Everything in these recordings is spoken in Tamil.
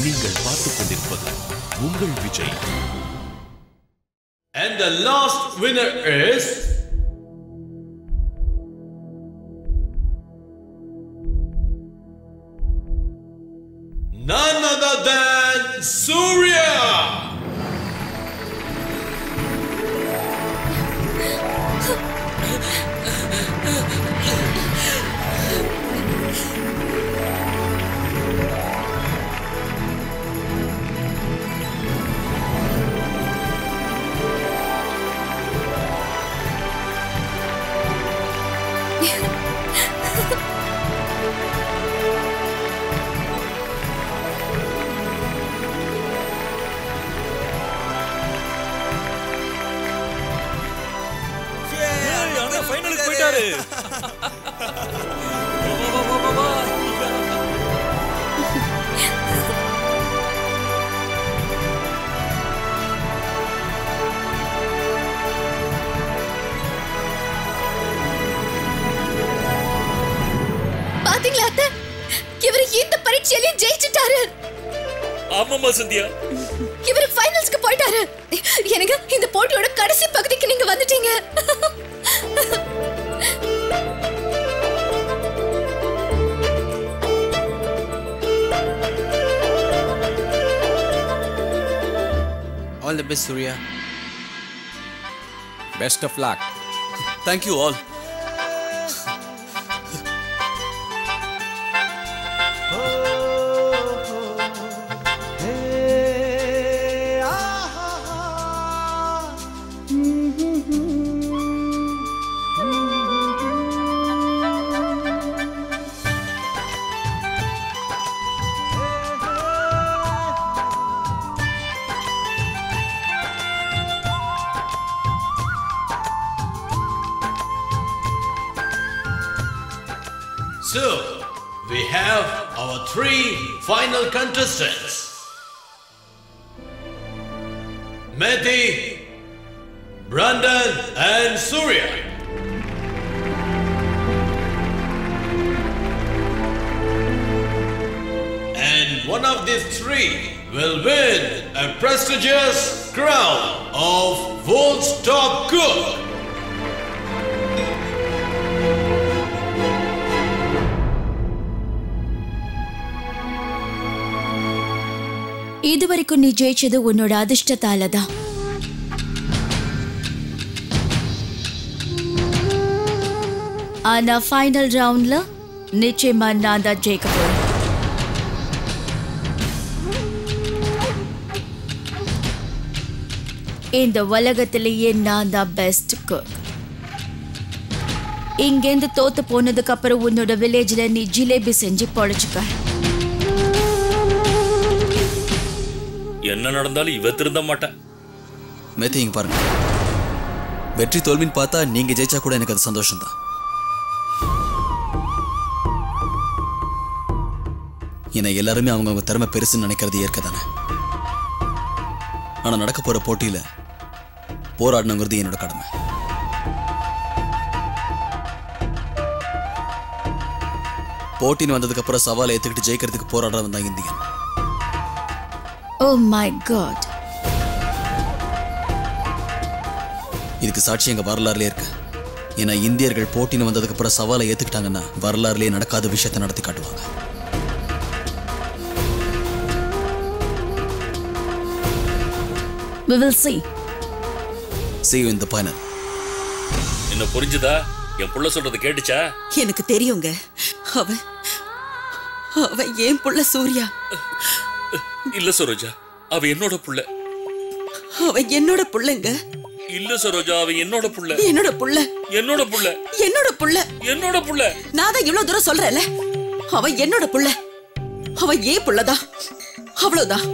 நீங்கள் பார்த்துக் கொண்டிருப்பது உங்கள் Vijay. And the last winner is none other than Surya. ஃபைனலுக்கு போயிட்டாரு. பாத்தீங்களா அத்தை, இவர் இந்த பரீட்சையில ஜெயிச்சிட்டாரு. ஆமாமா சந்தியா, இவர் ஃபைனல்ஸ்க்கு போயிட்டாரு. எனக்கு இந்த போட்டியோட கடைசி பகுதிக்கு நீங்க வந்துட்டீங்க. All the best, Surya. Best of luck. Thank you all. So, we have our 3 final contestants. Mehdi, Brandon and Surya. And one of these 3 will win a prestigious crown of World's Top Cook. இதுவரைக்கும் நீ ஜெயிச்சது உன்னோட அதிர்ஷ்டத்தால தான். ஆனா ஃபைனல் ரவுண்ட்ல நிச்சயமா நான் தான் ஜெயிக்க போறேன். இந்த உலகத்திலேயே நான் தான் பெஸ்ட் குக். இங்கேருந்து தோத்து போனதுக்கு அப்புறம் உன்னோட வில்லேஜ்ல நீ ஜிலேபி செஞ்சு பொழைச்சுக்க. என்ன நடந்தாலும் இவ திருந்த மாட்டேன். மேத்தி, இங்க பாருங்க, வெற்றி தோல்வின்னு பார்த்தா நீங்க ஜெயிச்சா கூட எனக்கு அது சந்தோஷம் தான். ஏன்னா எல்லாருமே அவங்கவுங்க திறமை பெருசுன்னு நினைக்கிறது இயற்கை தானே. ஆனா நடக்க போற போட்டியில போராடணுங்கிறது என்னோட கடமை. போட்டின்னு வந்ததுக்கு அப்புறம் சவாலை ஏத்துக்கிட்டு ஜெயிக்கிறதுக்கு போராடுறவன் தான் இந்தியன். Oh my God. இதுக்கு சாட்சி எங்க வரலாறுலயே இருக்கு. ஏன்னா இந்தியர்கள் போட்டின்னு வந்ததுக்கு அப்புறம் சவாலை ஏத்துக்கிட்டாங்கன்னா வரலாறுலயே நடக்காத விஷயத்தை நடத்தி காட்டுவாங்க. We will see. See you in the final. என்ன புரிஞ்சுதா? என் புள்ள சொல்றது கேட்டுச்சா? எனக்கு தெரியுங்க. அவ ஏன் புள்ள சூர்யா. இல்ல சரோஜா, அவ என்னோட புள்ள. அவ என்னோட புள்ளங்க. இல்ல சரோஜா, அவ என்னோட புள்ள. என்னோட புள்ள. என்னோட புள்ள. என்னோட புள்ள. என்னோட புள்ள. நான் தான் இவ்வளவு தூரம் சொல்றேன்ல. அவ என்னோட புள்ள. அவ ஏன் புள்ளதான். அவ்வளவுதான்.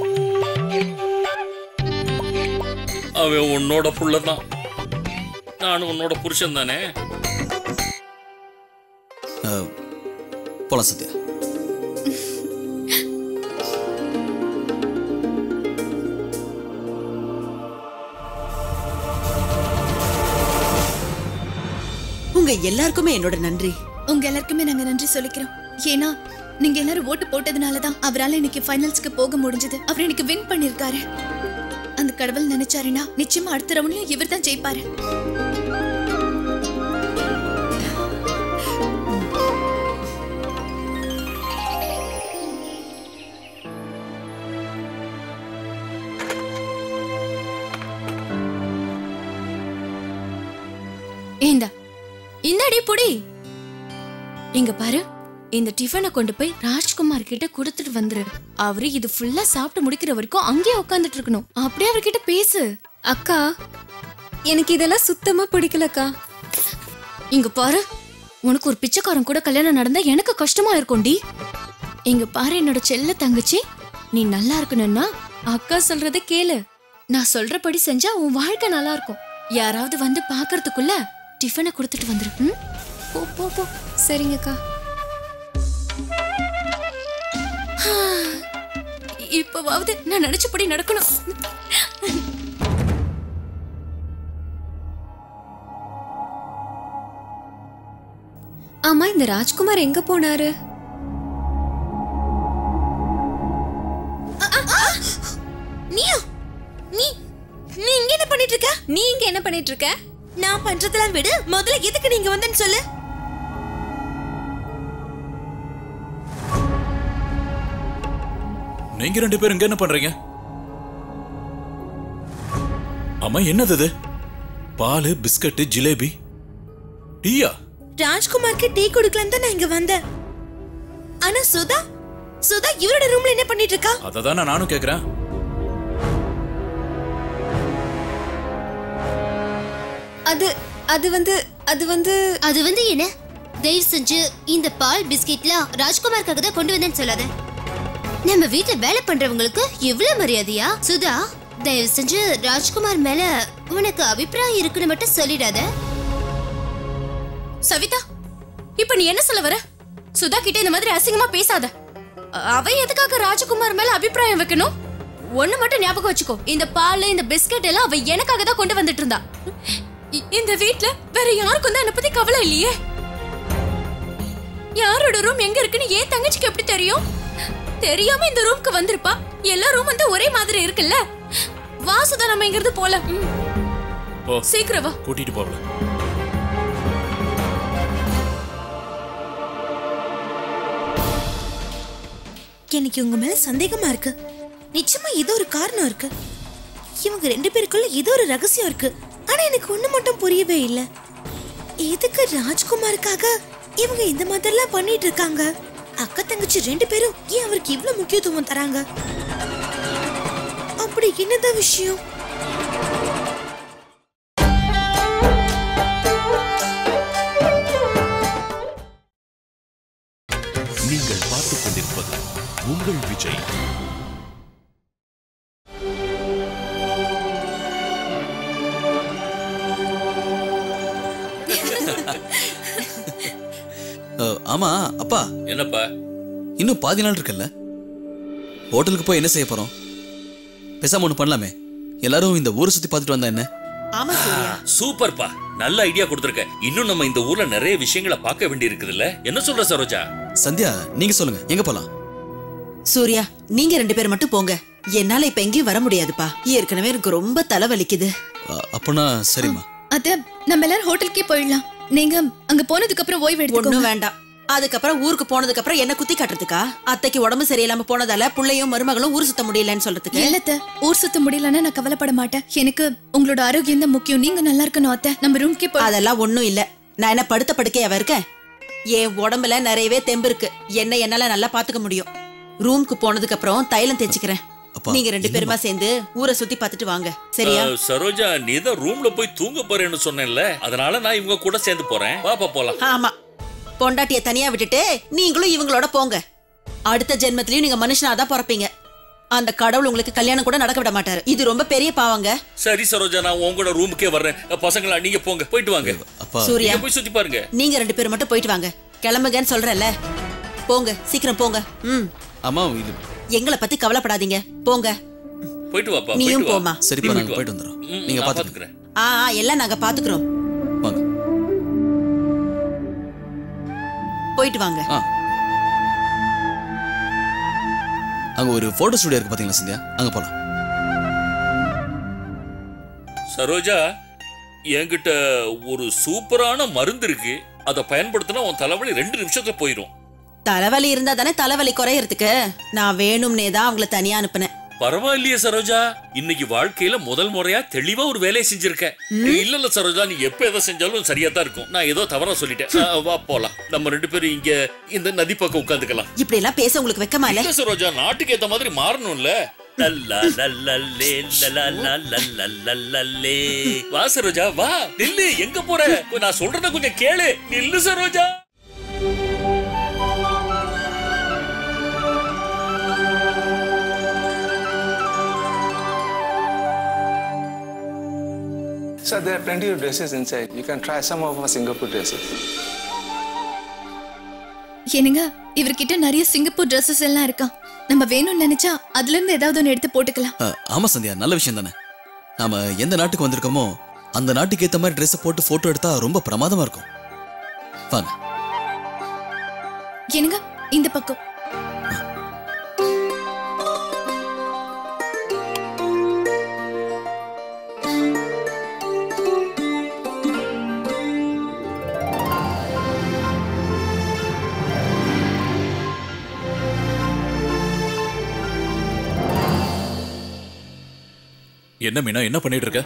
அவ உன்னோட புள்ளதான். நான் உன்னோட புருஷன் தானே. போலாம் சத்யா. உங்க எல்லாருக்குமே என்னோட நன்றி. உங்க எல்லாருக்குமே நாங்க நன்றி சொல்லிக்கிறோம். ஏன்னா நீங்க எல்லாரும் ஓட்டு போட்டதுனாலதான் அவரால இன்னைக்கு ஃபைனல்ஸ்க்கு போக முடிஞ்சது. அவர் இன்னைக்கு வின் பண்ணிருக்காரு. அந்த கடவுள் நினைச்சாருன்னா நிச்சயமா அடுத்த ரவுண்ட்ல இவர் தான் ஜெயிப்பாரு. இந்தாடி புடி. இங்க பாரு, இந்த டிஃபனை கொண்டு போய் ராஜ்குமார் கிட்ட கொடுத்துட்டு வந்துரு. அவரு இது ஃபுல்லா சாப்பிட்டு முடிக்கிற வரைக்கும் அங்கேயே உட்காந்துட்டு இருக்கணும். அப்படியே அவர்கிட்ட பேசு. அக்கா, எனக்கு இதெல்லாம் சுத்தமா பிடிக்கலக்கா. இங்க பாரு, உனக்கு ஒரு பிச்சைக்காரன் கூட கல்யாணம் நடந்தா எனக்கு கஷ்டமா இருக்கும்டி. இங்க பாரு என்னோட செல்ல தங்கச்சி, நீ நல்லா இருக்கணும்னா அக்கா சொல்றத கேளு. நான் சொல்றபடி செஞ்சா உன் வாழ்க்கை நல்லா இருக்கும். யாராவது வந்து பாக்குறதுக்குள்ள டிஃபனை கொடுத்துட்டு வந்துரு. போ போ போ. சரிங்கக்கா. இப்பவாவது நான் நினைச்சபடி நடக்கணும். ஆமா, இந்த ராஜ்குமார் எங்க போனாரு? நீ இங்க என்ன பண்ணிட்டு இருக்க? நீ இங்க என்ன பண்ணிட்டு இருக்க? நான் பண்றதெல்லாம் விடு. முதல்ல எதுக்கு நீங்க வந்தேன்னு சொல்லு. நீங்க 2 பேரும் இங்க என்ன பண்றீங்க? அம்மா, என்னது இது? பால், பிஸ்கட், ஜிலேபி, டீயா? ராஜ்குமாருக்கு டீ குடுக்கலாம் தான் நான் இங்க வந்தேன். ஆனா சுதா இவரோட ரூம்ல என்ன பண்ணிட்டு இருக்கா? அததான் நானும் கேக்குறேன். அது வந்து என்ன? தயவு செஞ்சு இந்த பால் பிஸ்கெட்லாம் ராஜ்குமார்க்காக தான் கொண்டு வந்தேன்னு சொல்லாத. நம்ம வீட்டுல வேலை பண்றவங்களுக்கு எவ்வளவு மரியாதையா? சுதா, தயவு செஞ்சு ராஜ்குமார் மேல உனக்கு அபிப்பிராயம் இருக்குன்னு மட்டும் சொல்லிடாத. சவிதா, இப்ப நீ என்ன சொல்ல வர? சுதா கிட்ட இந்த மாதிரி அசிங்கமா பேசாத. அவ எதுக்காக ராஜ்குமார் மேல அபிப்பிராயம் வைக்கணும்? ஒண்ணு மட்டும் ஞாபகம் வச்சுக்கோ, இந்த பால் இந்த பிஸ்கெட் எல்லாம் அவ எனக்காக தான் கொண்டு வந்துட்டு இருந்தா. இந்த வீட்ல வேற யாருக்கும் தான் என்ன பத்தி கவலை இல்லையே. யாரோட ரூம் எங்க இருக்குன்னு ஏன் தங்கச்சிக்கு எப்படி தெரியும்? தெரியாம இந்த ரூம்க்கு வந்திருப்பா. எல்லா ரூம் வந்து ஒரே மாதிரி இருக்குல்ல. வாசுதா, நம்ம இங்க இருந்து போலாம். சீக்கிரம் வா. கூட்டிட்டு போகல. எனக்கு உங்க மேல சந்தேகமா இருக்கு. நிச்சயமா ஏதோ ஒரு காரணம் இருக்கு. இவங்க 2 பேருக்குள்ள ஏதோ ஒரு ரகசியம் இருக்கு. ஆனா எனக்கு ஒண்ணு மட்டும் புரியவே இல்ல. எதுக்கு ராஜ்குமாருக்காக இவங்க இந்த மாதிரிலாம் பண்ணிட்டு இருக்காங்க? அக்கா தங்கச்சி 2 பேரும் ஏன் அவருக்கு இவ்வளவு முக்கியத்துவம் தராங்க? அப்படி என்னதான் விஷயம்? நீங்கள் பார்த்துக் கொண்டிருப்பது உங்கள் விஜய். ஆமா அப்பா. என்னப்பா? இன்னும் பாதி நாள் இருக்குல்ல. ஹோட்டலுக்கு போய் என்ன செய்ய போறோம்? பேசாம ஒண்ணு பண்ணலாமே. எல்லாரும் இந்த ஊரை சுத்தி பார்த்துட்டு வந்தா என்ன? ஆமா சூர்யா, சூப்பர்ப்பா, நல்ல ஐடியா கொடுத்திருக்க. இன்னும் நம்ம இந்த ஊர்ல நிறைய விஷயங்களை பார்க்க வேண்டி இருக்குதுல்ல. என்ன சொல்ற சரோஜா? சந்தியா, நீங்க சொல்லுங்க, எங்க போலாம்? சூர்யா, நீங்க 2 பேர் மட்டும் போங்க. என்னால இப்ப எங்கேயும் வர முடியாதுப்பா. ஏற்கனவே எனக்கு ரொம்ப தலை வலிக்குது. அப்பனா சரிம்மா. அத நம்ம எல்லாரும் ஹோட்டலுக்கே போயிடலாம். நீங்க அங்க போனதுக்கு அப்புறம் ஓய்வு எடுத்துக்கோங்க. ஒண்ணும் வேண்டாம். அதுக்கப்புறம் ஊருக்கு போனதுக்கு அப்புறம் என்ன குத்தி காட்டுறதுக்கா? அத்தைக்கு உடம்பு சரியில்லாம போனதால புள்ளையும் மருமகளும் ஊர் சுத்த முடியலன்னு சொல்றதுக்கு? இல்லத்த, ஊர் சுத்த முடியலன்னா நான் கவலைப்பட மாட்டேன். எனக்கு உங்களோட ஆரோக்கியம் தான் முக்கியம். நீங்க நல்லா இருக்கணும் அத்தை. நம்ம ரூம்க்கே போ. அதெல்லாம் ஒண்ணும் இல்ல. நான் என்ன படுத்த படுக்கையாவ இருக்கேன்? என் உடம்புல நிறையவே தெம்பு இருக்கு. என்ன என்னால நல்லா பாத்துக்க முடியும். ரூம்க்கு போனதுக்கு அப்புறம் தைலம் தேய்ச்சிக்கிறேன். நீங்க 2 பேருமா சேர்ந்து ஊரை சுத்தி பார்த்துட்டு வாங்க, சரியா? சரோஜா, நீ தான் ரூம்ல போய் தூங்க போறேன்னு சொன்னேன்ல, அதனால நான் இவங்க கூட சேர்ந்து போறேன். பாப்பா போலாம். ஆமா, பொண்டாட்டிய தனியா விட்டுட்டு நீங்களும் இவங்களோட போங்க. அடுத்த ஜென்மத்திலயும் நீங்க மனுஷனாதான் பிறப்பீங்க. அந்த கடவுள் உங்களுக்கு கல்யாணம் கூட நடக்க விட மாட்டாரு. இது ரொம்ப பெரிய பாவங்க. சரி சரோஜா, நான் உங்களோட ரூமுக்கே வர்றேன். பசங்களா, நீங்க போங்க, போயிட்டு வாங்க. சூர்யா, போய் சுத்தி பாருங்க. நீங்க 2 பேரும் மட்டும் போயிட்டு வாங்க. கிளம்புங்கன்னு சொல்றேன்ல. போங்க, சீக்கிரம் போங்க. அம்மா, இது எங்களை பத்தி கவலைப்படாதீங்க, போங்க. போயிட்டு வாப்பா. நீயும் போமா. சரிப்பா, நாங்க போயிட்டு வந்துறோம். நீங்க பாத்துக்கிறேன். எல்லாம் நாங்க பாத்துக்கிறோம். வாங்க. போயிட்டு வாங்க. அங்க ஒரு போட்டோ ஸ்டுடியோ இருக்கு பாத்தீங்களா சந்தியா, அங்க போலாம். சரோஜா, என்கிட்ட ஒரு சூப்பரான மருந்து இருக்கு. அதை பயன்படுத்தினா உன் தலைவலி 2 நிமிஷத்துல போயிடும். தலைவலி இருந்தா தானே தலைவலி குறையறதுக்கு. நான் வேணும்னே தான் அவங்கள தனியா அனுப்புனேன். பரவாயில்லையே சரோஜா, இன்னைக்கு வாழ்க்கையில முதல் முறையா தெளிவா ஒரு வேலையை செஞ்சிருக்க. இல்ல சரோஜா, நீ எப்ப எதை செஞ்சாலும் சரியா தான் இருக்கும். நான் ஏதோ தவறா சொல்லிட்டேன். வா போலாம், நம்ம 2 பேரும் இங்க இந்த நதி பக்கம் உட்காந்துக்கலாம். இப்படி எல்லாம் பேச உங்களுக்கு வெக்கமா இல்ல? இல்ல சரோஜா, நாட்டுக்கு ஏத்த மாதிரி மாறணும்ல. வா சரோஜா, வா. நில்லு, எங்க போற? நான் சொல்றத கொஞ்சம் கேளு. நில்லு Saroja. Sir, there are plenty of dresses inside. You can try some of our Singapore dresses. என்னங்க, இவர்கிட்ட நிறைய சிங்கப்பூர் Dresses எல்லாம் இருக்கா. நம்ம வேணும்னு நினைச்சா அதுல இருந்து ஏதாவது ஒன்று எடுத்து போட்டுக்கலாம். ஆமா சந்தியா, நல்ல விஷயம் தானே. நாம எந்த நாட்டுக்கு வந்திருக்கோமோ அந்த நாட்டுக்கு ஏத்த மாதிரி ட்ரெஸ் போட்டு போட்டோ எடுத்தா ரொம்ப பிரமாதமா இருக்கும். வாங்க. என்னங்க, இந்த பக்கம். என்ன மீனா, என்ன பண்ணிட்டு இருக்க?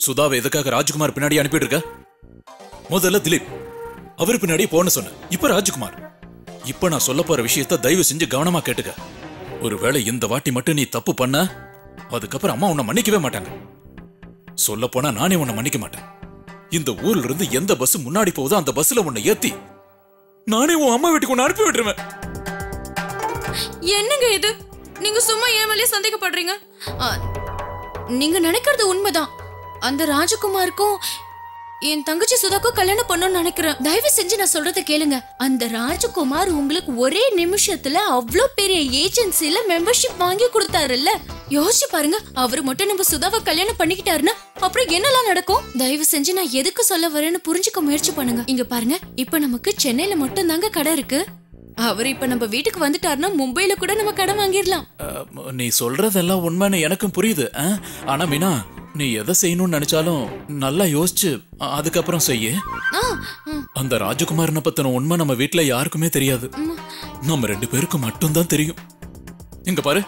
சுதாவை எதுக்காக ராஜ்குமார் பின்னாடி அனுப்பிட்டு இருக்க? முதல்ல திலீப், அவர் பின்னாடி போன சொன்ன. இப்ப ராஜ்குமார். இப்ப நான் சொல்ல போற விஷயத்த தயவு செஞ்சு கவனமா கேட்டுக்க. ஒருவேளை இந்த வாட்டி மட்டும் நீ தப்பு பண்ண, அதுக்கப்புறம் அம்மா உன்னை மன்னிக்கவே மாட்டாங்க. சொல்ல போனா நானே உன்னை மன்னிக்க மாட்டேன். இந்த ஊர்ல இருந்து எந்த பஸ் முன்னாடி போகுதோ அந்த பஸ்ல உன்னை ஏத்தி நானே உன் அம்மா வீட்டுக்கு உன்னை அனுப்பி விட்டுருவேன். என்னங்க இது? நீங்க சும்மா ஏன் மேலே சந்தேகப்படுறீங்க? நீங்க நினைக்கிறது உண்மைதான். அந்த ராஜகுமாருக்கும் என் தங்கச்சி சுதாக்கும் கல்யாணம் பண்ணணும்னு நினைக்கிறேன். தயவு செஞ்சு நான் சொல்றத கேளுங்க. அந்த ராஜகுமார் உங்களுக்கு ஒரே நிமிஷத்துல அவ்வளோ பெரிய ஏஜென்சில மெம்பர்ஷிப் வாங்கி கொடுத்தாருல்ல. யோசிச்சு பாருங்க, அவரு மட்டும் நம்ம சுதாவை கல்யாணம் பண்ணிக்கிட்டாருன்னா அப்புறம் என்னெல்லாம் நடக்கும்? தயவு செஞ்சு நான் எதுக்கு சொல்ல வரேன்னு புரிஞ்சுக்க முயற்சி பண்ணுங்க. இங்க பாருங்க, இப்ப நமக்கு சென்னையில மட்டும் தாங்க கடை இருக்கு. அவர் இப்ப நம்ம வீட்டுக்கு வந்துட்டாருன்னா மும்பைல கூட நம்ம கடன் வாங்கிடலாம். நீ சொல்றதெல்லாம் உண்மைன்னு எனக்கும் புரியுது. ஆனா மீனா, நீ எதை செய்யணும்னு நினைச்சாலும் நல்லா யோசிச்சு அதுக்கப்புறம் செய்ய. அந்த ராஜகுமாரனை பத்தின உண்மை நம்ம வீட்டுல யாருக்குமே தெரியாது. நம்ம 2 பேருக்கு மட்டும்தான் தெரியும். இங்க பாரு,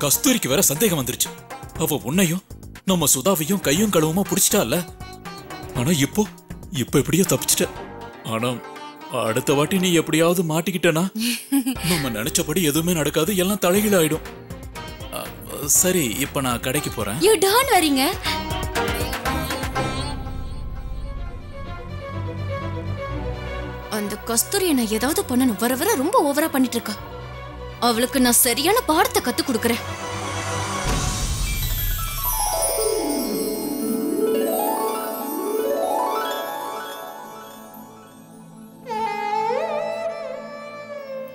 கஸ்தூரிக்கு வேற சந்தேகம் வந்துருச்சு. அவ உன்னையும் நம்ம சுதாவையும் கையும் களவுமா புடிச்சிட்டால. ஆனா இப்போ எப்படியோ தப்பிச்சிட்ட. ஆனா அடுத்த வாட்டி நீ எப்படியாவது மாட்டிக்கிட்டனா நம்ம நினைச்சபடி எதுவுமே நடக்காது, எல்லாம் தலைகீழ ஆயிடும். சரி, இப்ப நான் கடைக்கு போறேன். யூ டோன்ட் வரிங்க. அந்த கஸ்தூரியை நான் ஏதாவது பண்ணணும். வர வர ரொம்ப ஓவரா பண்ணிட்டு இருக்கா. அவளுக்கு நான் சரியான பாடத்தை கத்து கொடுக்கறேன்.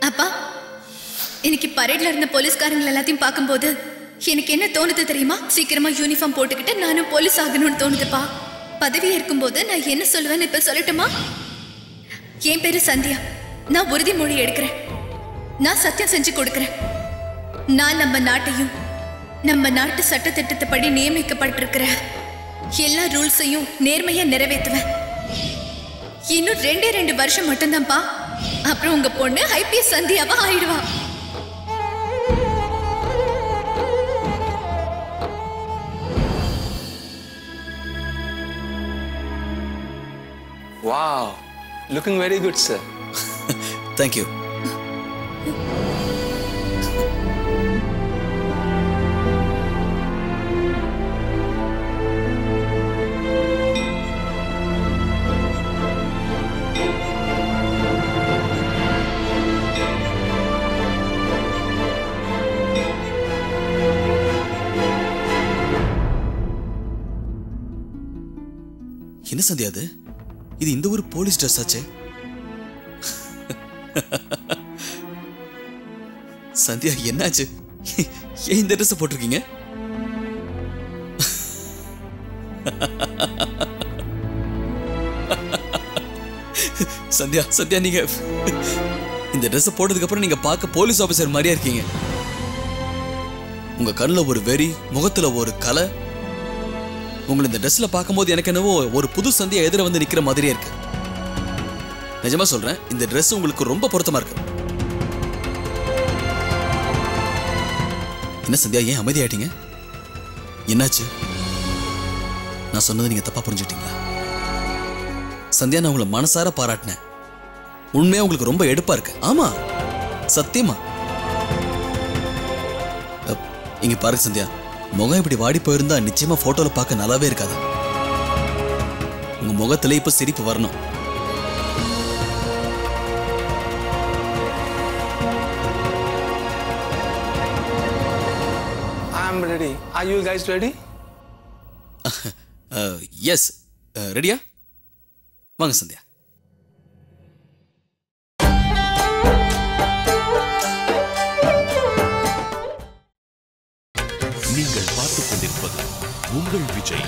அப்பா, இன்னைக்கு பரேட்ல இருந்த போலீஸ்காரங்க எல்லாத்தையும் பார்க்கும்போது எனக்கு என்ன தோணுது தெரியுமா? சீக்கிரமா யூனிஃபார்ம் போட்டுக்கிட்டு நானும் போலீஸ் ஆகணும்னு தோணுதுப்பா. பதவியா இருக்கும்போது நான் என்ன சொல்லுவேன்னு இப்ப சொல்லட்டுமா? என் பேரு சந்தியா. நான் உறுதிமொழி எடுக்கிறேன். நான் சத்தியம் செஞ்சு கொடுக்கிறேன். நான் நம்ம நாட்டையும் நம்ம நாட்டு சட்டத்திட்டத்தைப்படி நியமிக்கப்பட்டிருக்கிற எல்லா ரூல்ஸையும் நேர்மையா நிறைவேற்றுவேன். இன்னும் 2 வருஷம் மட்டும்தான்ப்பா. அப்புறம் உங்க பொண்ணு IPS சந்தியாவா ஆயிடுவா. Wow, looking very good, sir. Thank you. என்ன சந்தியா அது? இது இந்த ஒரு போலீஸ் ட்ரெஸ் ஆச்சே. சந்தியா, என்னாச்சு? ஏன் இந்த ட்ரெஸ் போட்டிருக்கீங்க? சந்தியா, நீங்க இந்த ட்ரெஸ் போட்டதுக்கு அப்புறம் நீங்க பார்க்க போலீஸ் ஆபீசர் மாதிரியா இருக்கீங்க. உங்க கண்ணுல ஒரு வெறி, முகத்துல ஒரு கலை. உங்களை இந்த ட்ரெஸ்ல பார்க்கும்போது எனக்கு என்னவோ ஒரு புது சந்தியா எதிர வந்து நிக்கிற மாதிரியே இருக்கு. நிஜமா சொல்றேன், இந்த ட்ரெஸ் உங்களுக்கு ரொம்ப பொருத்தமா இருக்கு. என்ன சந்தியா, ஏன் அமைதியாயிட்டீங்க? என்னாச்சு? நான் சொன்னது நீங்க தப்பா புரிஞ்சுட்டீங்களா? சந்தியா, நான் உங்களை மனசார பாராட்டினேன். உண்மையா உங்களுக்கு ரொம்ப எடுப்பா இருக்கு. ஆமா, சத்தியமா. இங்க பாருங்க சந்தியா, முகம் இப்படி வாடி போயிருந்தா நிச்சயமா போட்டோல பார்க்க நல்லாவே இருக்காது. உங்க முகத்துல இப்ப சிரிப்பு வரணும். I'm ready. Are you guys ready? Yes. ரெடியா? வாங்க சந்தியா. நீங்கள் பார்த்துக் கொண்டிருப்பது உங்கள் Vijay.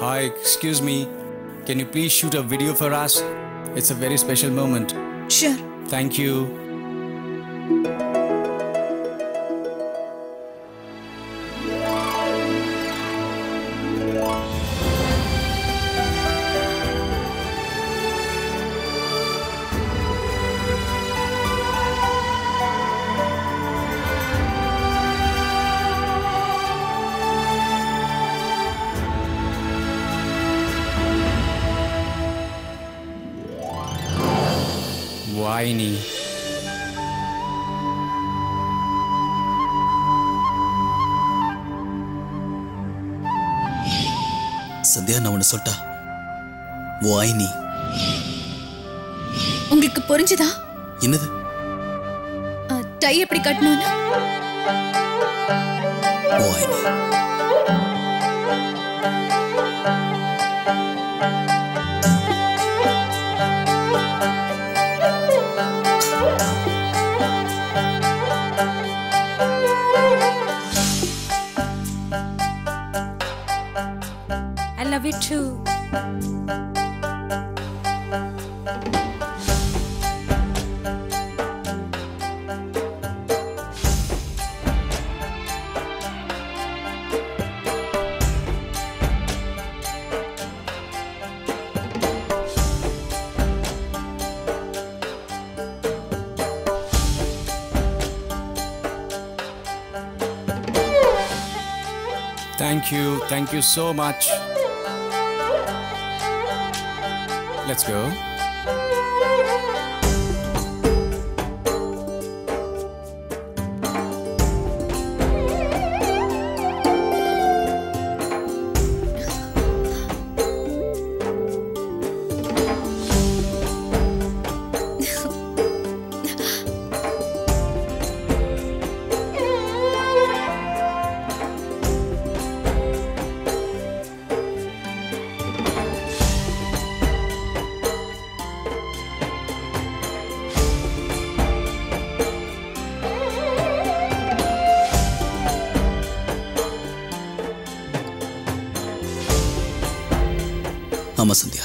Hi, excuse me. Can you please shoot a video for us? It's a very special moment. Sure. Thank you. Whiny. Sandhya, நான் ஒண்ணு சொல்லிட்டா? வாய்னி. உங்களுக்கு புரிஞ்சுதா? என்னது? டை எப்படி கட்டணும்னு? வாய்னி. I love you too. Thank you so much. Let's go. ஆமா சந்தியா,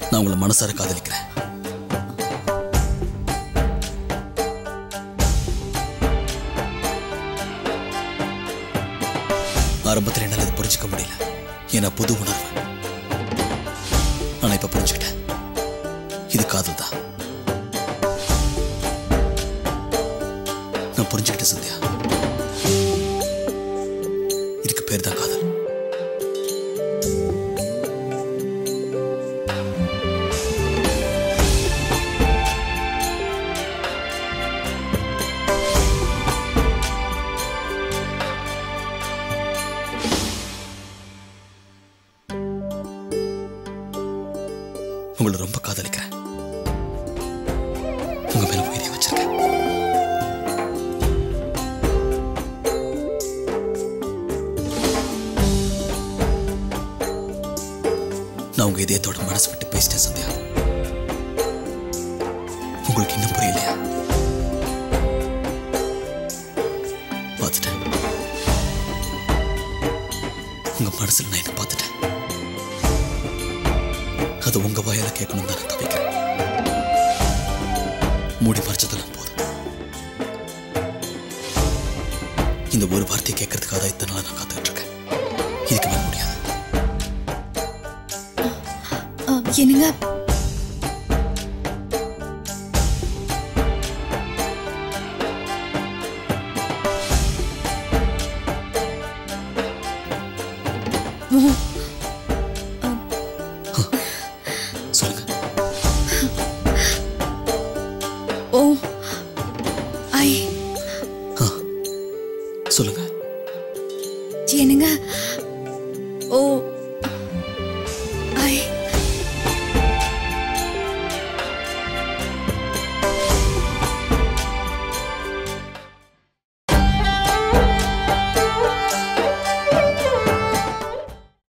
நான் உங்களை மனசார காதலிக்கிறேன். ஆரம்பத்தில் என்னால் இதை புரிஞ்சுக்க முடியல, ஏன்னா புது உணர்வு. ஆனா இப்ப புரிஞ்சுக்கிட்டேன், இது காதல் தான். நான் புரிஞ்சுக்கிட்டேன் சந்தியா, இதுக்கு பேர் தான் காதல். உங்களை ரொம்ப காதலிக்கிறேன். உங்க மேல உயிரை வச்சிருக்கேன். நான் தவிக்கிறேன். மூடி மறைச்சதெல்லாம் போதும். இந்த ஒரு வார்த்தையை கேட்கறதுக்காக தான் இத்தனை நாளா நான் காத்துக்கிட்டு இருக்கேன். இதுக்கு மேல முடியாது. என்னங்க